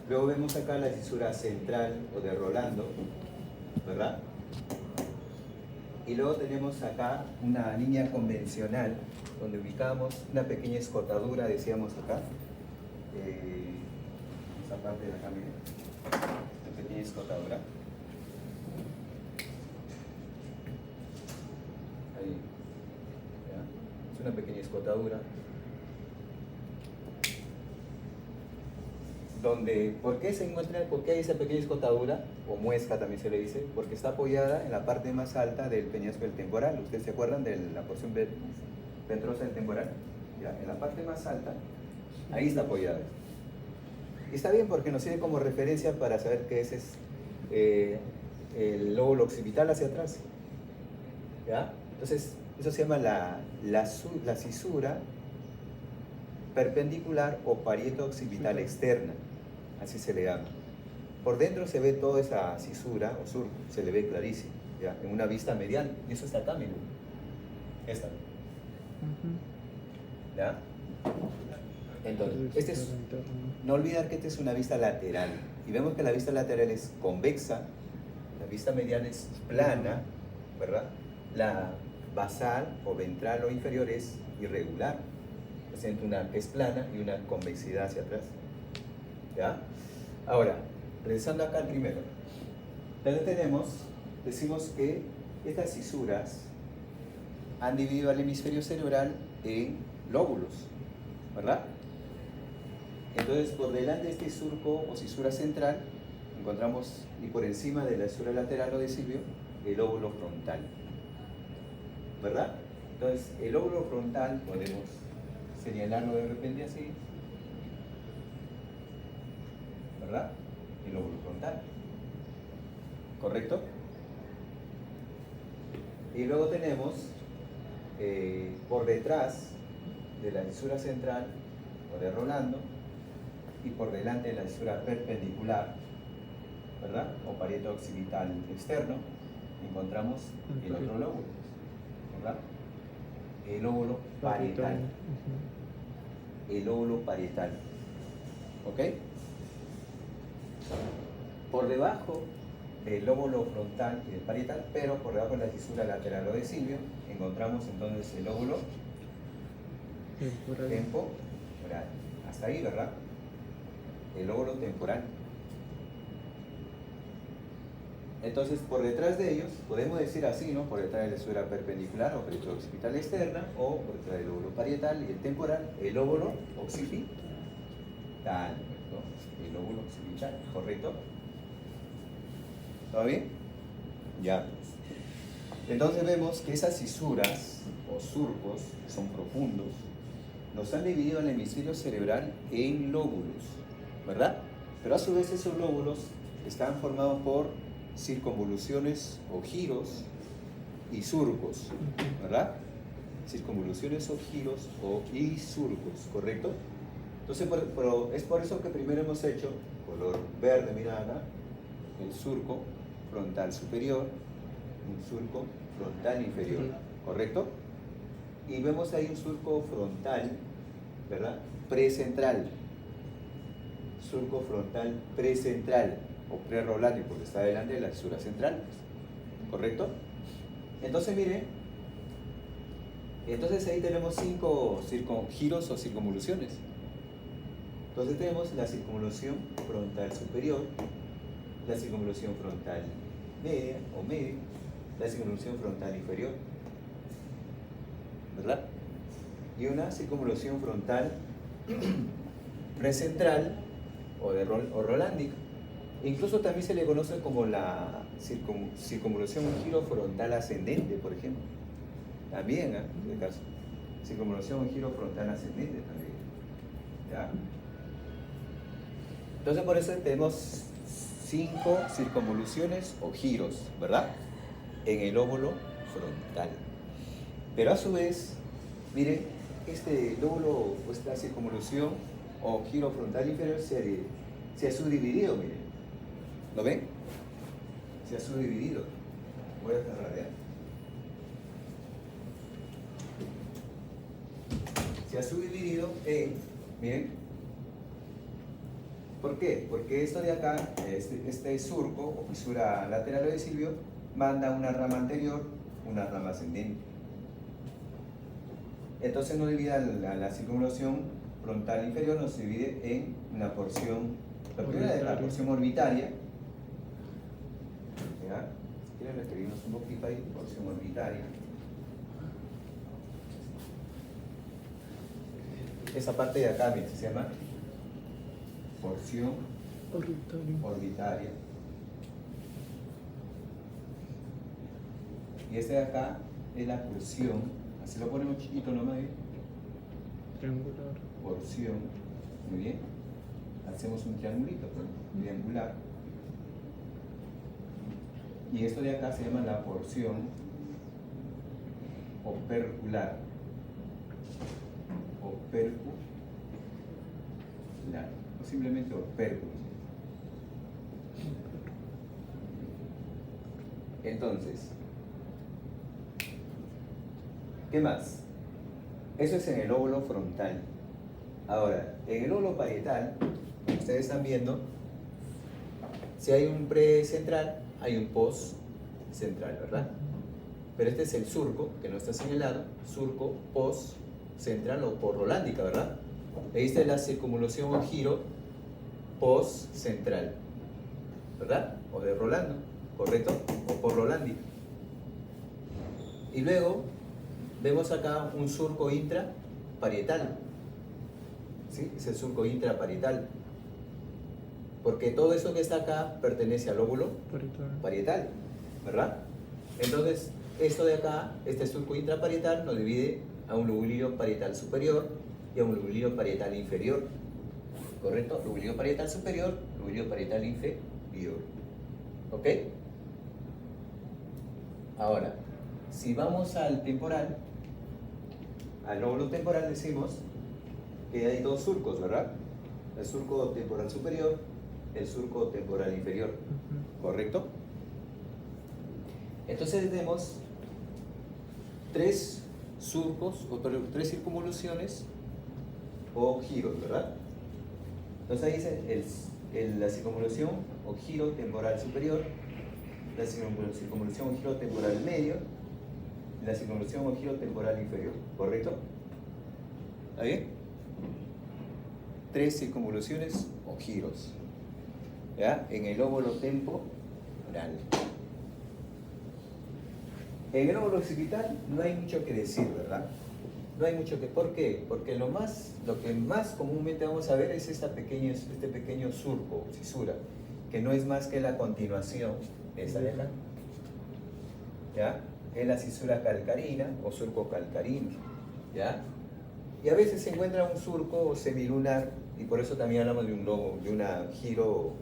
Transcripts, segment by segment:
Luego vemos acá la cisura central o de Rolando, ¿verdad? Y luego tenemos acá una línea convencional donde ubicamos una pequeña escotadura, decíamos acá. Esa parte de acá, miren. Una pequeña escotadura. Ahí. ¿Ya? Es una pequeña escotadura. Donde, ¿por qué se encuentra, por qué hay esa pequeña escotadura, o muesca también se le dice? Porque está apoyada en la parte más alta del peñasco del temporal. ¿Ustedes se acuerdan de la porción ventrosa del temporal? Ya, en la parte más alta, ahí está apoyada. Y está bien porque nos sirve como referencia para saber que ese es el lóbulo occipital hacia atrás. ¿Ya? Entonces, eso se llama la cisura perpendicular o parieto occipital externa, así se le llama. Por dentro se ve toda esa cisura o surco, se le ve clarísimo, ¿ya? En una vista medial, y eso está acá, miren. Esta. ¿Ya? Entonces, no olvidar que esta es una vista lateral, y vemos que la vista lateral es convexa, la vista medial es plana, ¿verdad? La basal o ventral o inferior es irregular, presenta una que es plana y una convexidad hacia atrás. ¿Ya? Ahora, regresando acá al primero. Entonces decimos que estas cisuras han dividido al hemisferio cerebral en lóbulos, ¿verdad? Entonces, por delante de este surco o cisura central, encontramos, y por encima de la cisura lateral o de Silvio, el lóbulo frontal, ¿verdad? Entonces, el lóbulo frontal podemos señalarlo de repente así, ¿verdad? El lóbulo frontal, ¿correcto? Y luego tenemos por detrás de la cisura central o de Rolando y por delante de la cisura perpendicular, ¿verdad? O parieto occipital externo, encontramos el otro lóbulo, ¿verdad? El lóbulo parietal. El lóbulo parietal. ¿Ok? Por debajo del lóbulo frontal y del parietal, pero por debajo de la fisura lateral o de Silvio, encontramos entonces el lóbulo temporal. Hasta ahí, ¿verdad? El lóbulo temporal. Entonces, por detrás de ellos, podemos decir así, ¿no? Por detrás de la fisura perpendicular o parieto occipital externa, o por detrás del lóbulo parietal y el temporal, el lóbulo occipital, ¿no? El lóbulo occipital, ¿correcto? ¿Todo bien? Ya. Entonces vemos que esas cisuras o surcos, que son profundos, nos han dividido el hemisferio cerebral en lóbulos, ¿verdad? Pero a su vez esos lóbulos están formados por circunvoluciones o giros y surcos, ¿verdad? Circunvoluciones o giros y surcos, ¿correcto? Entonces, es por eso que primero hemos hecho color verde, mira acá, el surco frontal superior, un surco frontal inferior, ¿correcto? Y vemos ahí un surco frontal, ¿verdad? Precentral, surco frontal precentral o prerolante porque está delante de la fisura central, ¿correcto? Entonces miren, entonces ahí tenemos 5 giros o circunvoluciones. Entonces tenemos la circunvolución frontal superior, la circunvolución frontal media o media, la circunvolución frontal inferior, ¿verdad? Y una circunvolución frontal precentral o rolándica. Incluso también se le conoce como la circunvolución giro frontal ascendente, por ejemplo. También, en este caso. Circunvolución giro frontal ascendente también. ¿Ya? Entonces por eso tenemos 5 circunvoluciones o giros, ¿verdad? En el lóbulo frontal. Pero a su vez, miren, este lóbulo o esta circunvolución o giro frontal inferior se ha subdividido, miren. ¿Lo ven? Se ha subdividido. Voy a cerrar, ¿ya? Se ha subdividido en, miren, ¿Por qué? Porque esto de acá, este surco o fisura lateral o de Silvio, manda una rama anterior, una rama ascendente. Entonces nos divide la circunvalación frontal inferior, nos divide en una porción, la primera es la porción orbitaria. ¿Ya? Si quieren le escribimos un poquito ahí, porción orbitaria. Esa parte de acá, miren, se llama porción orbitaria. Y este de acá es la porción, así lo ponemos chiquito nomás, ¿eh? Triangular. Porción, muy bien. Hacemos un triangulito, triangular. Y esto de acá se llama la porción opercular. Opercular. O simplemente opérculo. Entonces, ¿qué más? Eso es en el lóbulo frontal. Ahora, en el lóbulo parietal, como ustedes están viendo, si hay un precentral, hay un post-central, ¿verdad? Pero este es el surco, que no está señalado, surco post-central o por-rolándica, ¿verdad? Ahí está la circunvalación o giro post-central, ¿verdad? O de Rolando, ¿correcto? O por-rolándica. Y luego vemos acá un surco intraparietal. ¿Sí? Es el surco intraparietal. Porque todo eso que está acá pertenece al lóbulo parietal, ¿verdad? Entonces, esto de acá, este surco intraparietal, nos divide a un lobulillo parietal superior y a un lobulillo parietal inferior. ¿Correcto? Lobulillo parietal superior, lobulillo parietal inferior. ¿Ok? Ahora, si vamos al temporal, al lóbulo temporal decimos que hay dos surcos, ¿verdad? El surco temporal superior, el surco temporal inferior. ¿Correcto? Entonces tenemos tres surcos, tres circunvoluciones o giros, ¿verdad? Entonces ahí dice la circunvolución o giro temporal superior, la circunvolución o giro temporal medio, la circunvolución o giro temporal inferior, ¿correcto? ¿Está bien? Tres circunvoluciones o giros, ¿ya? En el lóbulo temporal. En el lóbulo occipital no hay mucho que decir, ¿verdad? No hay mucho que... ¿Por qué? Porque lo que más comúnmente vamos a ver es este pequeño surco, fisura, que no es más que la continuación de esa de acá. ¿Ya? Es la fisura calcarina o surco calcarino. ¿Ya? Y a veces se encuentra un surco semilunar, y por eso también hablamos de un giro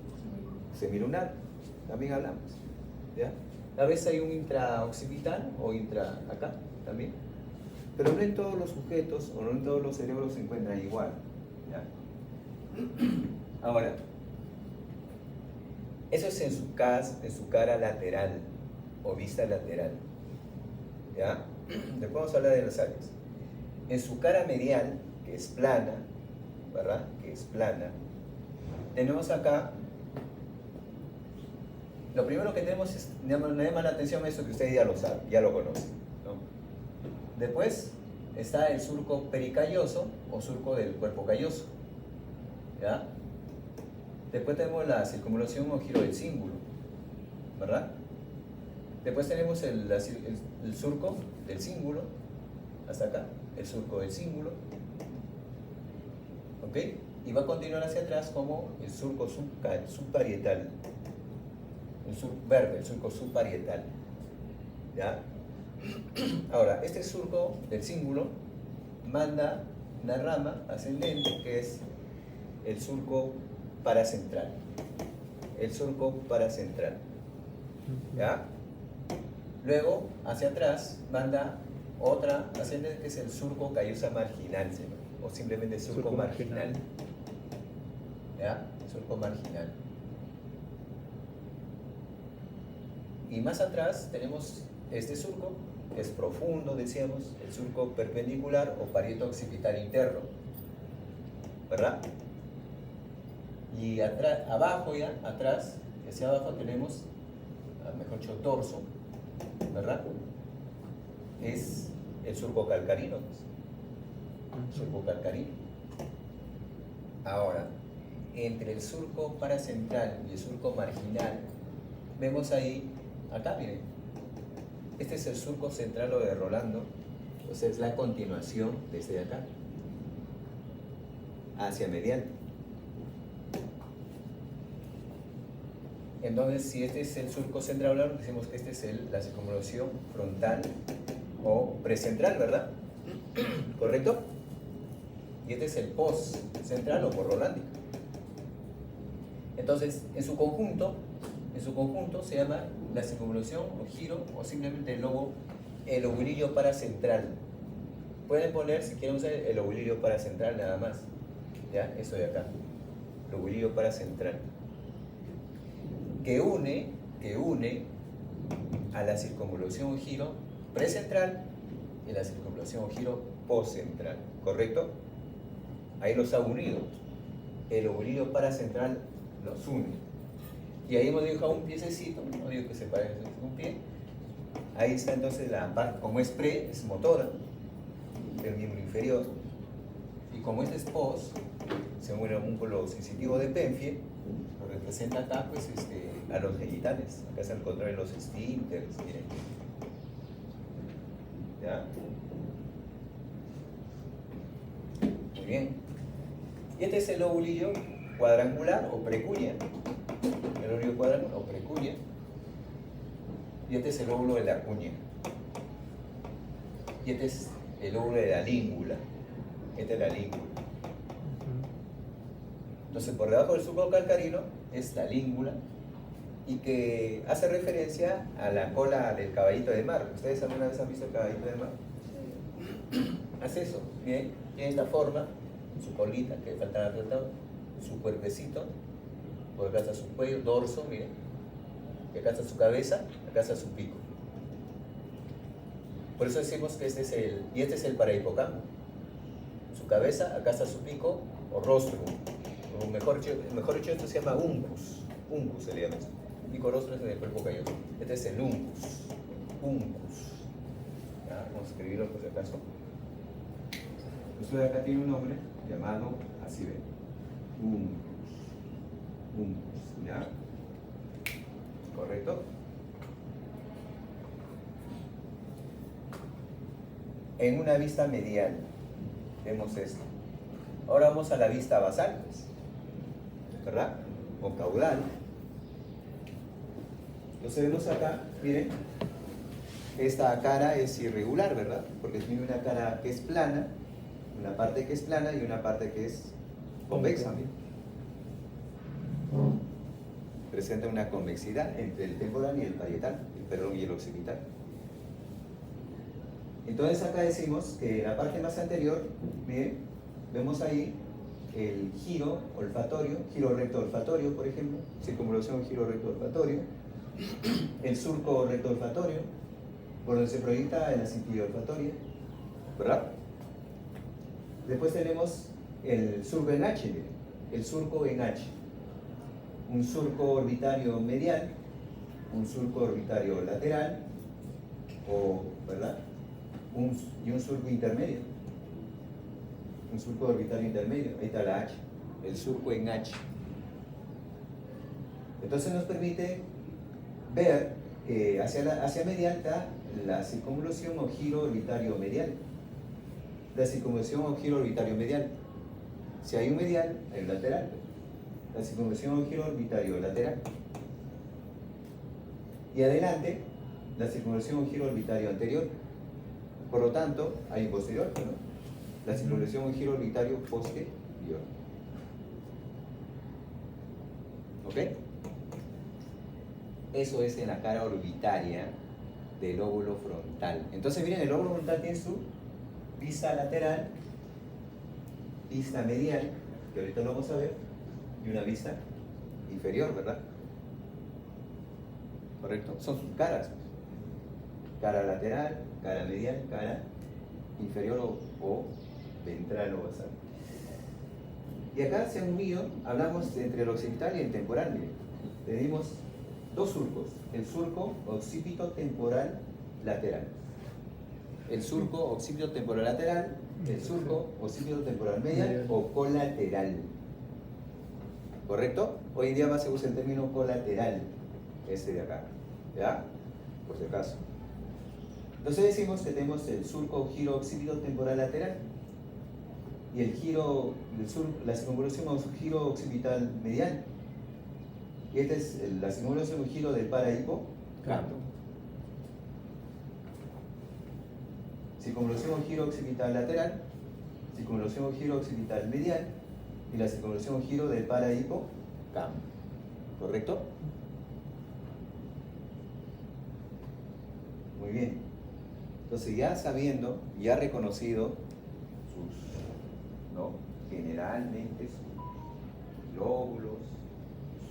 semilunar. También hablamos. ¿Ya? A veces hay un intraoccipital o acá también. Pero no en todos los sujetos o no en todos los cerebros se encuentran igual. ¿Ya? Ahora, eso es en su cara lateral o vista lateral. ¿Ya? Después vamos a hablar de las áreas. En su cara medial, que es plana, ¿verdad? Que es plana, tenemos acá. Lo primero que tenemos es, me llama la atención eso que ustedes ya lo saben, ya lo conocen, ¿no? Después está el surco pericalloso o surco del cuerpo calloso, ¿ya? Después tenemos la circunvalación o giro del cíngulo, ¿verdad? Después tenemos el surco del cíngulo, hasta acá, el surco del cíngulo, ¿ok? Y va a continuar hacia atrás como el surco subparietal. El surco subparietal. ¿Ya? Ahora, este surco del cíngulo manda una rama ascendente que es el surco paracentral. El surco paracentral. ¿Ya? Luego, hacia atrás, manda otra ascendente que es el surco callosa marginal, o simplemente surco marginal. ¿Ya? Surco marginal. Y más atrás tenemos este surco, que es profundo, decíamos, el surco perpendicular o parieto occipital interno, ¿verdad? Y atrás, abajo ya, atrás, hacia abajo tenemos, mejor dicho, dorso, ¿verdad? Es el surco calcarino, pues. Surco calcarino. Ahora, entre el surco paracentral y el surco marginal, vemos ahí, acá miren, este es el surco central o de Rolando, o sea, es la continuación desde acá hacia medial. Entonces, si este es el surco central, decimos que este es la circunvalación frontal o precentral, ¿verdad? ¿Correcto? Y este es el post-central o porrolándico. Entonces, en su conjunto se llama la circunvalación o giro o simplemente el lobulillo paracentral. Pueden poner, si quieren usar el lobulillo paracentral nada más. ¿Ya? Eso de acá. Lobulillo paracentral. Que une a la circunvalación o giro precentral y la circunvalación o giro postcentral. ¿Correcto? Ahí los ha unido. El lobulillo paracentral los une. Y ahí hemos dibujado un piececito, no digo que se parezca a un pie. Ahí está entonces la parte, como es es motora, del miembro inferior. Y como este es post, según el músculo sensitivo de Penfield, lo representa acá pues, a los genitales. Acá es al contrario de los esfínteres, miren. ¿Ya? Muy bien. Y este es el lobulillo cuadrangular o preculia. El lóbulo cuadrangular o preculia. Y este es el lóbulo de la cuña. Y este es el lóbulo de la língula. Esta es la língula. Entonces, por debajo del surco calcarino es la língula y que hace referencia a la cola del caballito de mar. ¿Ustedes alguna vez han visto el caballito de mar? Sí. Hace eso, bien. Tiene esta forma, su colita, que falta apretado, su cuerpecito, por acá está su cuello, dorso, miren. Y acá está su cabeza, acá está su pico. Por eso decimos que este es el parahipocampo. Su cabeza, acá está su pico o rostro. O mejor dicho, esto se llama uncus. Uncus se le llama eso. Pico rostro es en el cuerpo calloso. Este es el uncus. Uncus. ¿Ya? Vamos a escribirlo por si acaso. Esto de acá tiene un nombre llamado, así ven, uncus. Uncus. ¿Ya? ¿Correcto? En una vista medial vemos esto. Ahora vamos a la vista basal, pues, ¿verdad? O caudal. Entonces vemos acá, miren, esta cara es irregular, ¿verdad? Porque tiene una cara que es plana, una parte que es plana y una parte que es convexa. Miren. Presenta una convexidad entre el temporal y el parietal, y el occipital. Entonces acá decimos que la parte más anterior, miren, vemos ahí el giro olfatorio, giro recto olfatorio, por ejemplo, circunvalación giro recto olfatorio, el surco recto olfatorio, por donde se proyecta la cintilla olfatoria, ¿verdad? Después tenemos el surco en H, miren, el surco en H, un surco orbitario medial, un surco orbitario lateral, ¿verdad? Y un surco intermedio. Un surco orbitario intermedio. Ahí está la H. El surco en H. Entonces nos permite ver que hacia medial está la circunvalación o giro orbitario medial. La circunvalación o giro orbitario medial. Si hay un medial, hay un lateral. La circunvalación o giro orbitario lateral. Y adelante, la circunvalación o giro orbitario anterior. Por lo tanto, hay un posterior, ¿no? La circunvalación o giro orbitario posterior. ¿Ok? Eso es en la cara orbitaria del lóbulo frontal. Entonces, miren, el lóbulo frontal tiene su vista lateral, vista medial, que ahorita lo vamos a ver, y una vista inferior, ¿verdad? ¿Correcto? Son sus caras. Cara lateral, cara medial, cara inferior o ventral o basal. Y acá se han unido, hablamos entre el occipital y el temporal. Miren. Tenemos dos surcos, el surco occipito-temporal lateral. El surco occipito-temporal lateral, el surco occipito-temporal medial o colateral. ¿Correcto? Hoy en día más se usa el término colateral, este de acá, ¿ya? Por si acaso. Entonces decimos que tenemos el surco giro occipito-temporal lateral y el giro del la circunvolución giro occipital medial. Y esta es la circunvolución giro del parahipo campo. Circunvolución giro occipital lateral, circunvolución giro occipital medial y la circunvolución giro del parahipo campo. ¿Correcto? Muy bien. Entonces ya sabiendo, ya reconocido sus, ¿no? Generalmente sus lóbulos,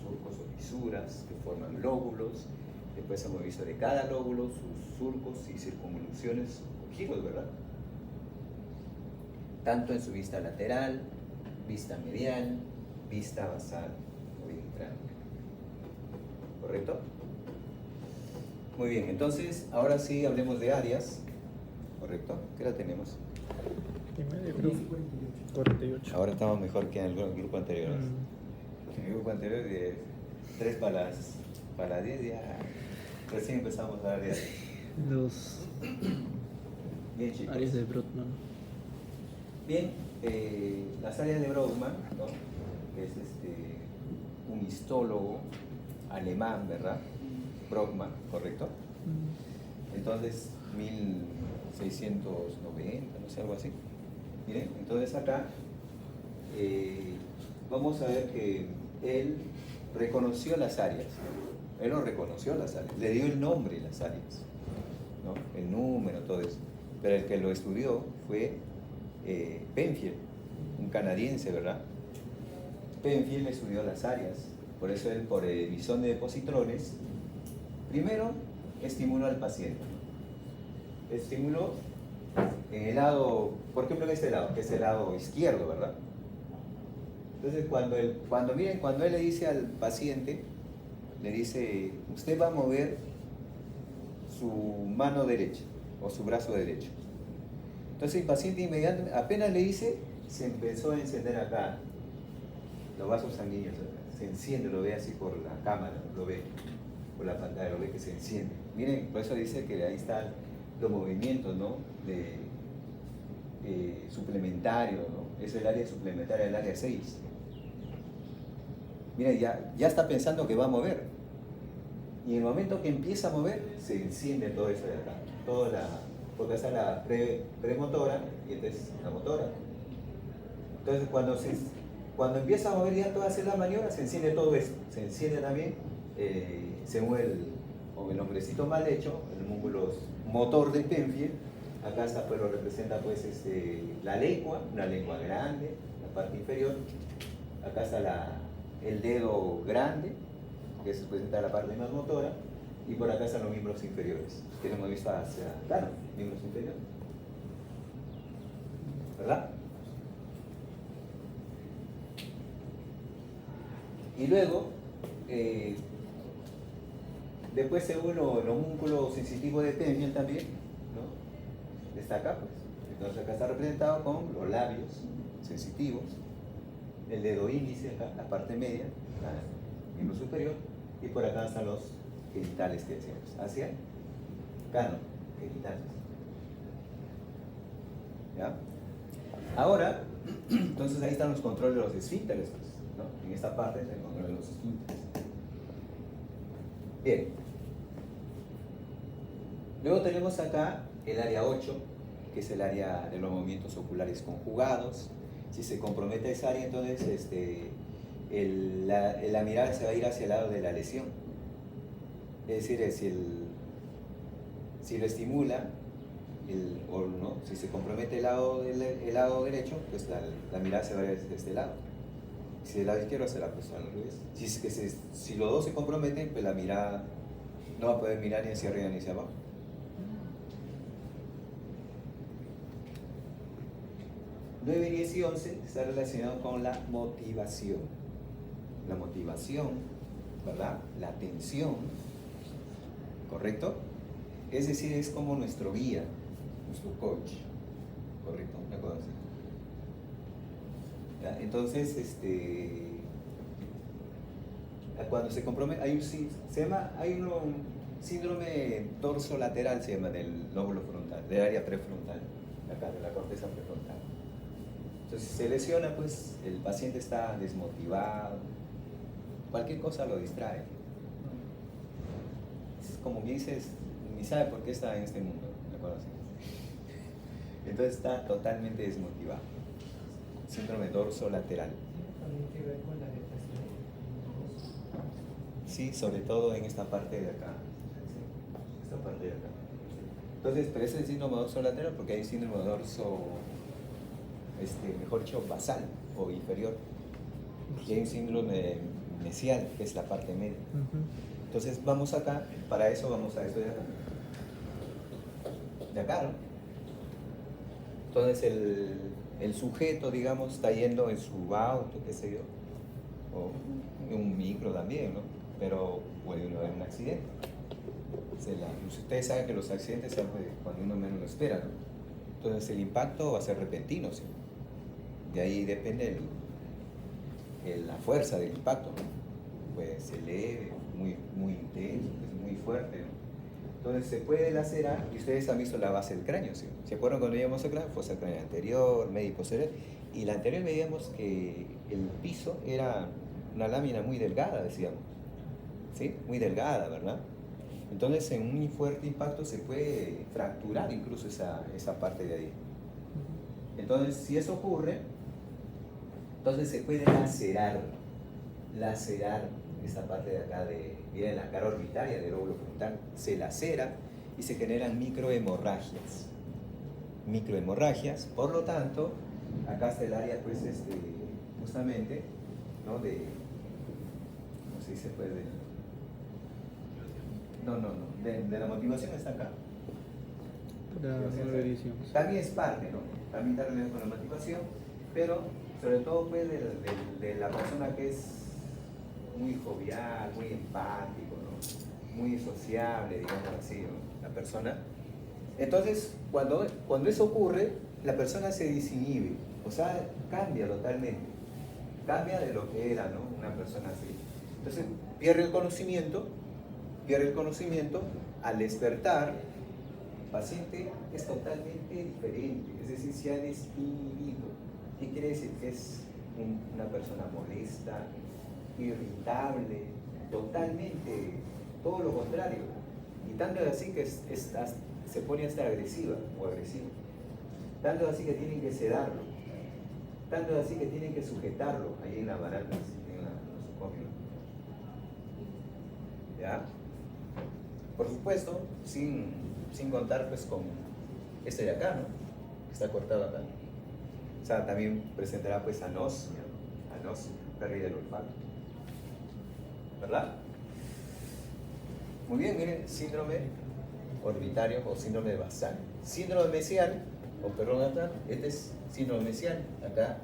surcos o fisuras que forman lóbulos, después hemos visto de cada lóbulo sus surcos y circunvoluciones o giros, ¿verdad? Tanto en su vista lateral, vista medial, vista basal o ventral. ¿Correcto? Muy bien, entonces ahora sí hablemos de áreas. ¿Correcto? ¿Qué hora tenemos? Y medio, creo. 48. Ahora estamos mejor que en el grupo anterior. En el grupo anterior de 3 para las 10 ya recién empezamos a dar de áreas. Los Bien, chicos. áreas de Brodmann. Bien, las áreas de Brodmann, ¿no? Es un histólogo alemán, ¿verdad? Brodmann, ¿correcto? Entonces, 1690, no sé, algo así. Miren, entonces acá vamos a ver que él reconoció las áreas. Él no reconoció las áreas, le dio el nombre a las áreas, ¿no? El número, todo eso. Pero el que lo estudió fue Penfield, un canadiense, ¿verdad? Penfield estudió las áreas, por eso él, por emisión de positrones, primero estimuló al paciente. Estimuló en el lado, por ejemplo en este lado, que es el lado izquierdo, ¿verdad? Entonces cuando él le dice al paciente, le dice, usted va a mover su mano derecha o su brazo derecho. Entonces el paciente inmediatamente, apenas le dice, se empezó a encender acá los vasos sanguíneos, se enciende, lo ve así por la cámara, lo ve por la pantalla, lo ve que se enciende. Miren, por eso dice que ahí están los movimientos, ¿no? Suplementarios, ¿no? Es el área suplementaria, el área 6. Miren, ya está pensando que va a mover. Y en el momento que empieza a mover, se enciende todo eso de acá. Porque esa es la premotora y esta es la motora. Entonces cuando empieza a mover ya todas las maniobras, se enciende todo esto. Se enciende también, se mueve el hombrecito mal hecho, el músculo motor de Penfield. Acá está, pues lo representa pues la lengua, una lengua grande, la parte inferior. Acá está el dedo grande, que se presenta la parte más motora, y por acá están los miembros inferiores, que lo hemos visto hacia acá, ¿no? Miembros inferiores. ¿Verdad? Y luego, después según los músculos sensitivos de Penfield también, ¿no? Está acá, pues. Entonces acá está representado con los labios sensitivos, el dedo índice acá, la parte media, el miembro superior, y por acá están los genitales que decíamos, hacia acá, ¿no? Genitales. ¿Ya? Ahora, entonces ahí están los controles de los esfínteres, pues, ¿no? En esta parte es el control de los esfínteres. Bien. Luego tenemos acá el área 8, que es el área de los movimientos oculares conjugados. Si se compromete esa área, entonces la mirada se va a ir hacia el lado de la lesión. Es decir, si lo estimula, o no, si se compromete el lado derecho, pues la mirada se va a ir hacia este lado. Si del lado izquierdo será pues al revés. Si los dos se comprometen, pues la mirada no va a poder mirar ni hacia arriba ni hacia abajo. 9, 10 y 11 está relacionado con la motivación. La motivación, ¿verdad? La atención, ¿correcto? Es decir, es como nuestro guía, nuestro coach, ¿correcto? Una cosa así. ¿Ya? Entonces, cuando se compromete, hay un síndrome dorsolateral, se llama, del lóbulo frontal, del área prefrontal, acá de la corteza prefrontal. Entonces, si se lesiona, pues el paciente está desmotivado, cualquier cosa lo distrae. Es como que dices, ni sabe por qué está en este mundo, ¿me acuerdo así? Entonces está totalmente desmotivado. Síndrome dorsolateral. ¿También tiene que ver con la depresión? Sí, sobre todo en esta parte de acá. Esta parte de acá. Entonces, pero ese es el síndrome dorsolateral porque hay síndrome dorso, mejor dicho, basal o inferior. Y hay un síndrome mesial, que es la parte media. Entonces vamos acá, para eso vamos a esto de acá. De acá, ¿no? Entonces el sujeto, digamos, está yendo en su auto, qué sé yo, o en un micro también, ¿no? Pero puede haber un accidente. Ustedes saben que los accidentes se hacen cuando uno menos lo espera, ¿no? Entonces el impacto va a ser repentino, ¿sí? De ahí depende la fuerza del impacto, ¿no? Puede ser leve, muy intenso, muy fuerte, ¿no? Entonces se puede lacerar, y ustedes han visto la base del cráneo, ¿sí? ¿Se acuerdan cuando veíamos el cráneo? Fosa cráneo anterior, medio y posterior, y la anterior veíamos que el piso era una lámina muy delgada, decíamos, ¿sí? Muy delgada, ¿verdad? Entonces en un fuerte impacto se puede fracturar incluso esa parte de ahí. Entonces si eso ocurre, entonces se puede lacerar esta parte de acá, miren, la cara orbitaria del lóbulo frontal, se lacera y se generan microhemorragias. Por lo tanto, acá está el área, pues, justamente, ¿no? ¿Cómo se dice? Pues, de la motivación está acá. También es parte, ¿no? También está relacionado con la motivación, pero sobre todo, pues, de la persona que es muy jovial, muy empático, ¿no? Muy sociable, digamos así, ¿no? La persona. Entonces, cuando eso ocurre, la persona se desinhibe, o sea, cambia totalmente, cambia de lo que era, ¿no? Una persona así. Entonces, pierde el conocimiento, al despertar, el paciente es totalmente diferente, es decir, se ha desinhibido. ¿Qué quiere decir? Que es una persona molesta, irritable, totalmente, todo lo contrario. Y tanto es así que se pone hasta agresiva o agresivo. Tanto es así que tienen que sedarlo. Tanto es así que tienen que sujetarlo ahí en la baranda, en el nosocomio. ¿Ya? Por supuesto, sin contar, pues, con este de acá, ¿no? Que está cortado acá. O sea, también presentará, pues, anosmia, pérdida del olfato. ¿Verdad? Muy bien, miren, síndrome orbitario o síndrome basal. Síndrome mesial, o perdón, acá, este es síndrome mesial. Acá,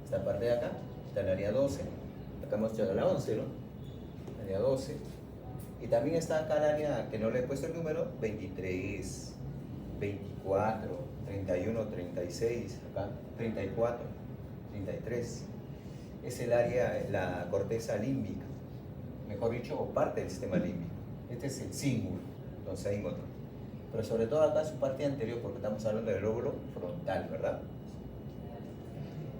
esta parte de acá, está el área 12. Acá hemos llegado a la 11, ¿no? Área 12. Y también está acá el área, que no le he puesto el número, 23, 24, 31, 36, acá, 34, 33. Es el área, la corteza límbica, mejor dicho, o parte del sistema límbico. Este es el cíngulo, entonces hay otro. Pero sobre todo acá su parte anterior, porque estamos hablando del lóbulo frontal, ¿verdad?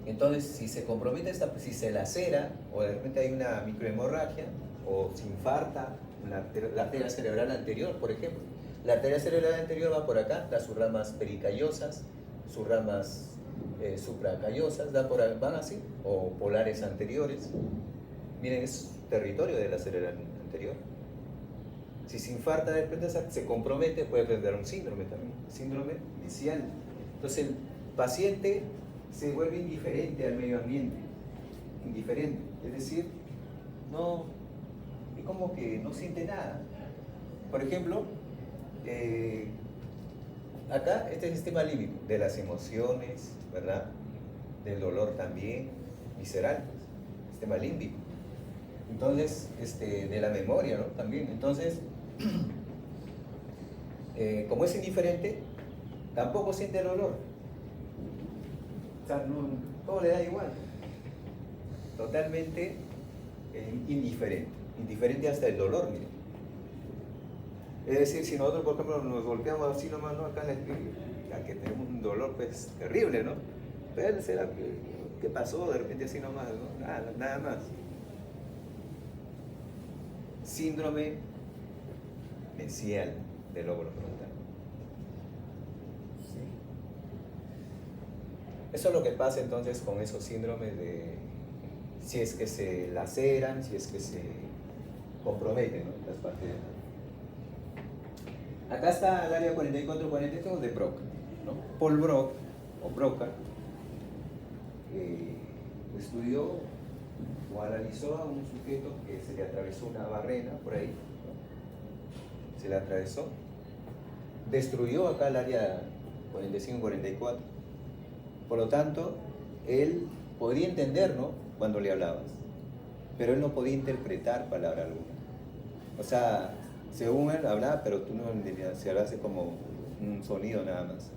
Entonces, si se compromete si se lacera, o de repente hay una microhemorragia, o se infarta la arteria cerebral anterior, por ejemplo. La arteria cerebral anterior va por acá, da sus ramas pericallosas, sus ramas supracallosas, van así, o polares anteriores. Miren, es territorio de la cerebral anterior. Si se infarta de repente, se compromete, puede presentar un síndrome también, síndrome mesial. Entonces el paciente se vuelve indiferente al medio ambiente, indiferente, es decir, no, es como que no siente nada. Por ejemplo, acá este es el sistema límbico de las emociones, ¿verdad? del dolor también visceral, pues, sistema límbico. Entonces, de la memoria, ¿no? También. Entonces, como es indiferente, tampoco siente el dolor. O sea, todo le da igual. Totalmente indiferente. Indiferente hasta el dolor, miren. Es decir, si nosotros, por ejemplo, nos golpeamos así nomás, ¿no? Acá en la espalda, que tenemos un dolor, pues, terrible, ¿no? Pero será ¿qué pasó? De repente así nomás, ¿no? Nada más. Síndrome mesial del lóbulo frontal. Sí. Eso es lo que pasa entonces con esos síndromes de si es que se laceran, si es que se comprometen, ¿no? Las partes de acá está el área 44-43 de Broca, ¿no? Paul Broca, o Broca, estudió o analizó a un sujeto que se le atravesó una barrera por ahí, ¿no? Se le atravesó, destruyó acá el área 45-44, por lo tanto, él podía entender, ¿no? Cuando le hablabas, pero él no podía interpretar palabra alguna. O sea, según él hablaba, pero tú no entendías, se hablase como un sonido nada más.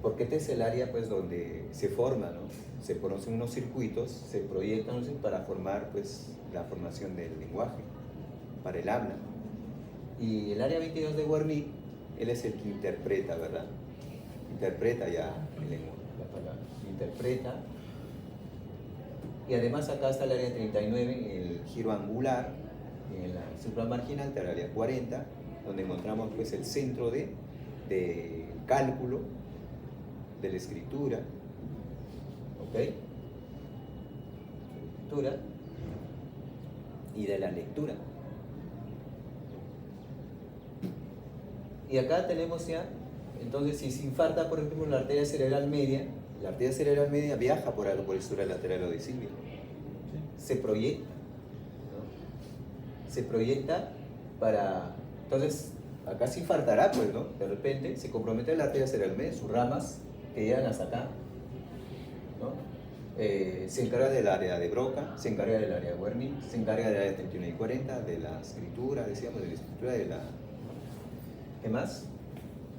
Porque este es el área pues donde se forma, ¿no? Se producen unos circuitos, se proyectan para formar pues la formación del lenguaje, para el habla. Y el área 22 de Wernicke, él es el que interpreta, ¿verdad? Interpreta ya el lenguaje, la palabra. Interpreta. Y además acá está el área 39, el giro angular, en la supramarginal, el área 40, donde encontramos pues el centro de cálculo, de la escritura, ¿ok? Escritura y de la lectura. Y acá tenemos ya, entonces si se infarta por ejemplo la arteria cerebral media, la arteria cerebral media viaja por algo por el lateral o de Silvia. Se proyecta, ¿no? Se proyecta para... Entonces, acá se infartará, pues, ¿no? De repente se compromete la arteria cerebral media, sus ramas que llegan hasta acá, ¿no? Se encarga del área de Broca, se encarga del área de Wernicke, se encarga del área 31 y 40, de la escritura, decíamos, de la escritura, de la... ¿Qué más?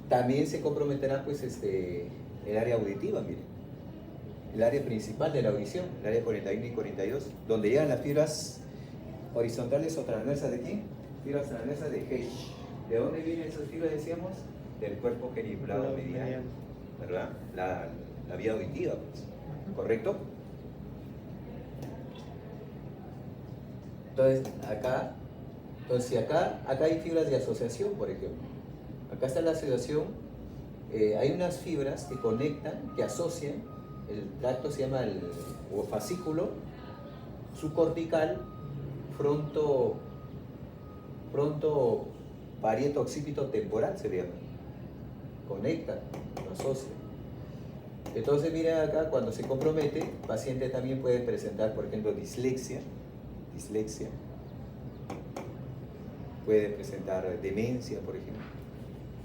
También se comprometerá, pues, el área auditiva, miren. El área principal de la audición, el área 41 y 42, donde llegan las fibras horizontales o transversas de quién? Fibras transversas de Heish. ¿De dónde vienen esas fibras, decíamos? Del cuerpo geniculado medial, ¿verdad? La vía auditiva, pues. ¿Correcto? Entonces, si acá hay fibras de asociación, por ejemplo. Acá está la asociación, hay unas fibras que conectan, que asocian, el tracto se llama el fascículo subcortical, fronto parieto occipito temporal se llama. Conecta, lo asocia. Entonces mira acá, cuando se compromete, el paciente también puede presentar, por ejemplo, dislexia, puede presentar demencia, por ejemplo,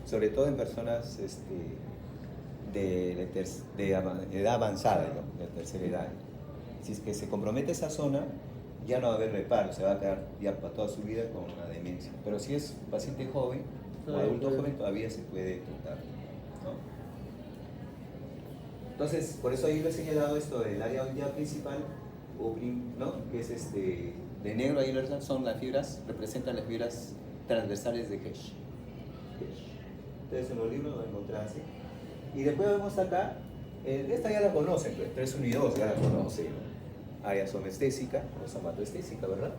sobre todo en personas de edad avanzada, ¿no? De tercera edad. Si es que se compromete esa zona, ya no va a haber reparo, se va a quedar ya para toda su vida con una demencia. Pero si es paciente joven o adulto joven, todavía se puede tratar, ¿no? Entonces, por eso ahí lo he señalado esto del área auditiva principal, ¿no? Que es de negro, ahí son las fibras, representan las fibras transversales de Heish. Entonces en los libros lo encontrás así. Y después vemos acá, esta ya la conocen, pues, 3, 1 y 2 ya la conocen, ¿no? Área somestésica o somatoestésica, ¿verdad?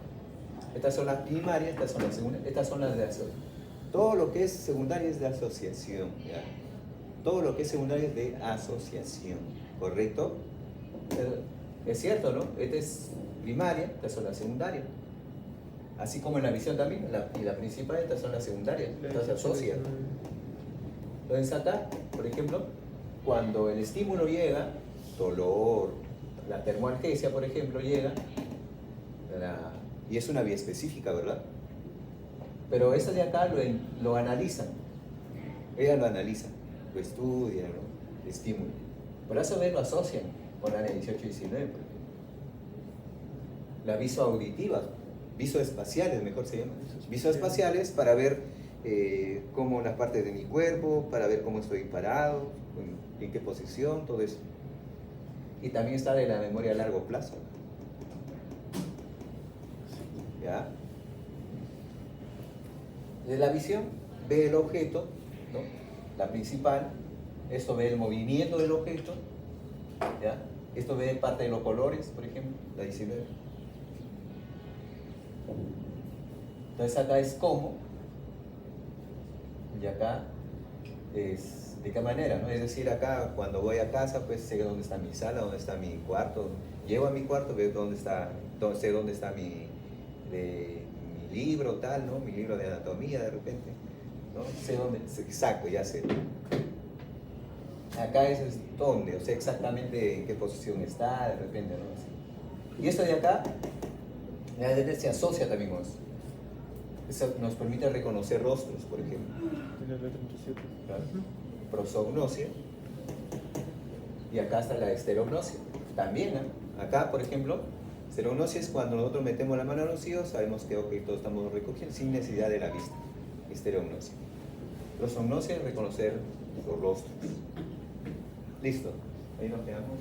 Estas son las primarias, estas son las secundarias, estas son las de asociación. Todo lo que es secundaria es de asociación, ¿ya? Todo lo que es secundaria es de asociación, ¿correcto? Es cierto, ¿no? Esta es primaria, estas son las secundarias. Así como en la visión también, y la principal, estas son las secundarias, estas se asocian. Entonces acá, por ejemplo, cuando el estímulo llega, dolor, la termoalgesia, por ejemplo, llega, y es una vía específica, ¿verdad? Pero esas de acá lo analizan, ella lo analiza, lo estudia, ¿no? estímulo. Por eso lo asocian con la ley 18 y 19. Por ejemplo. La visoauditiva, visoespaciales mejor se llama. Visoespaciales para ver cómo las partes de mi cuerpo, para ver cómo estoy parado, en qué posición, todo eso. Y también está de la memoria a largo plazo. ¿Ya? De la visión ve el objeto, ¿no? La principal, esto ve el movimiento del objeto, ¿ya? Esto ve parte de los colores, por ejemplo, la 19. Entonces acá es cómo, y acá es de qué manera, ¿no? Es decir, acá cuando voy a casa, pues sé dónde está mi sala, dónde está mi cuarto. Llego a mi cuarto, veo sé dónde está mi libro, tal, ¿no? Mi libro de anatomía de repente, ¿no? Sé dónde, exacto, ya sé. Acá es dónde, o sea, exactamente en qué posición está, de repente, ¿no? Así. Y esto de acá, la ADN se asocia también con eso. Eso nos permite reconocer rostros, por ejemplo. Tiene la 37. Claro. Prosognosia. Y acá está la esterognosia. También, ¿no? Acá, por ejemplo, esterognosia es cuando nosotros metemos la mano a los ojos, sabemos que todos estamos recogiendo sin necesidad de la vista. Esterognosia. Prosognosia es reconocer los rostros. Listo. Ahí nos quedamos.